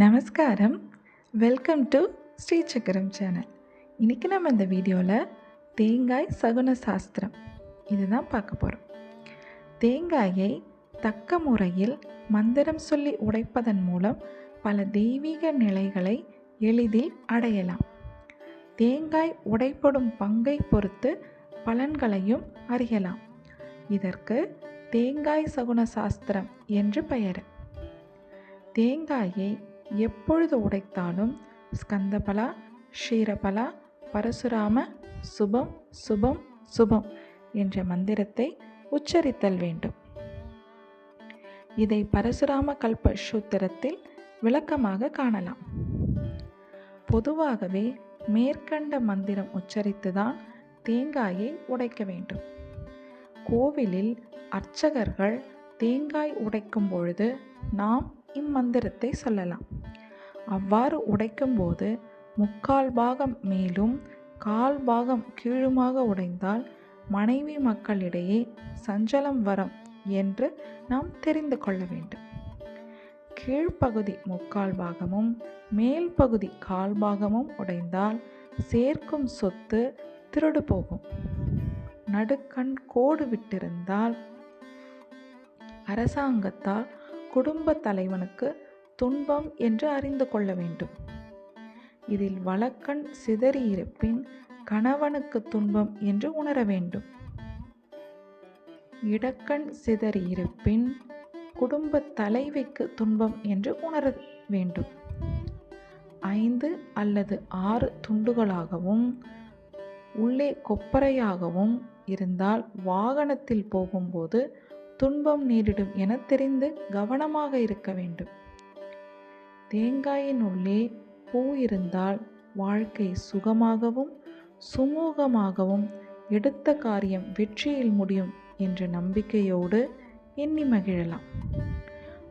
நமஸ்காரம். Welcome to Sri சக்கரம் channel. இன்றைக்கி நம்ம இந்த வீடியோவில் தேங்காய் சகுன சாஸ்திரம் இதுதான் பார்க்க போகிறோம். தேங்காயை தக்க முறையில் மந்திரம் சொல்லி உடைப்பதன் மூலம் பல தெய்வீக நிலைகளை எளிதில் அடையலாம். தேங்காய் உடைப்படும் பங்கை பொறுத்து பலன்களையும் அறியலாம். இதற்கு தேங்காய் சகுன சாஸ்திரம் என்று பெயர். தேங்காயை எப்பொழுது உடைத்தாலும் ஸ்கந்தபலா, ஷீரபலா, பரசுராம, சுபம் சுபம் சுபம் என்ற மந்திரத்தை உச்சரித்தல் வேண்டும். இதை பரசுராம கல்ப சூத்திரத்தில் விளக்கமாக காணலாம். பொதுவாகவே மேற்கண்ட மந்திரம் உச்சரித்துதான் தேங்காயை உடைக்க வேண்டும். கோவிலில் அர்ச்சகர்கள் தேங்காய் உடைக்கும் பொழுது நாம் இம்மந்திரத்தை சொல்லலாம். அவ்வாறு உடைக்கும்போது 3/4 பாகம் மேலும் 1/4 பாகம் கீழுமாக உடைந்தால் மனைவி மக்களிடையே சஞ்சலம் வரும் என்று நாம் தெரிந்து கொள்ள வேண்டும். கீழ்ப்பகுதி 3/4 பாகமும் மேல் பகுதி 1/4 பாகமும் உடைந்தால் சேர்க்கும் சொத்து திருடு போகும். நடுக்கண் கோடு விட்டிருந்தால் அரசாங்கத்தால் குடும்ப தலைவனுக்கு துன்பம் என்று அறிந்து கொள்ள வேண்டும். இதில் வலக்கண் சிதறியிருப்பின் கணவனுக்கு துன்பம் என்று உணர வேண்டும். இடக்கண் சிதறியிருப்பின் குடும்ப தலைவிக்கு துன்பம் என்று உணர வேண்டும். 5 அல்லது 6 துண்டுகளாகவும் உள்ளே கொப்பரையாகவும் இருந்தால் வாகனத்தில் போகும்போது துன்பம் நேரிடும் என தெரிந்து கவனமாக இருக்க வேண்டும். தேங்காயின் உள்ளே பூ இருந்தால் வாழ்க்கை சுகமாகவும் சுமூகமாகவும் எடுத்த காரியம் வெற்றியில் முடியும் என்ற நம்பிக்கையோடு எண்ணி மகிழலாம்.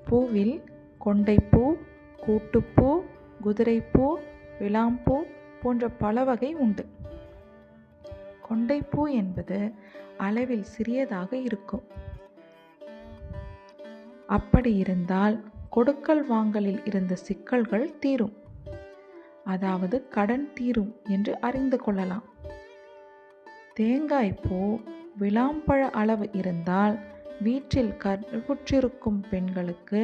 பூவில் கொண்டைப்பூ, கூட்டுப்பூ, குதிரைப்பூ, விளாம்பூ போன்ற பல வகை உண்டு. கொண்டைப்பூ என்பது அளவில் சிறியதாக இருக்கும். அப்படி இருந்தால் கொடுக்கல் வாங்கலில் இருந்த சிக்கல்கள் தீரும், அதாவது கடன் தீரும் என்று அறிந்து கொள்ளலாம். தேங்காய் பூ விளாம்பழ அளவு இருந்தால் வீட்டில் கருவுற்றிருக்கும் பெண்களுக்கு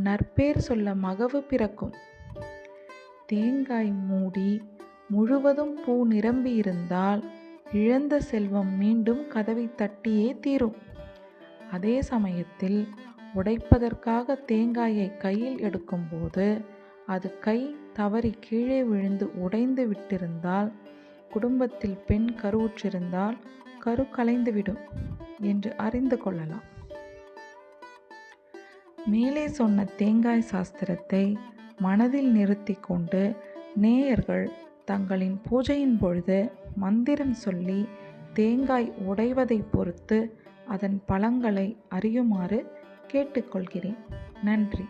நற்பேர் சொல்ல மகவு பிறக்கும். தேங்காய் மூடி முழுவதும் பூ நிரம்பி இருந்தால் இழந்த செல்வம் மீண்டும் கதவை தட்டியே தீரும். அதே சமயத்தில் உடைப்பதற்காக தேங்காயை கையில் எடுக்கும்போது அது கை தவறி கீழே விழுந்து உடைந்து விட்டிருந்தால் குடும்பத்தில் பெண் கருவுற்றிருந்தால் கரு கலைந்துவிடும் என்று அறிந்து கொள்ளலாம். மேலே சொன்ன தேங்காய் சாஸ்திரத்தை மனதில் நிறுத்தி கொண்டு நேயர்கள் தங்களின் பூஜையின் பொழுது மந்திரம் சொல்லி தேங்காய் உடைவதை பொறுத்து அதன் பலன்களை அறியுமாறு கேட்டுக்கொள்கிறேன். நன்றி.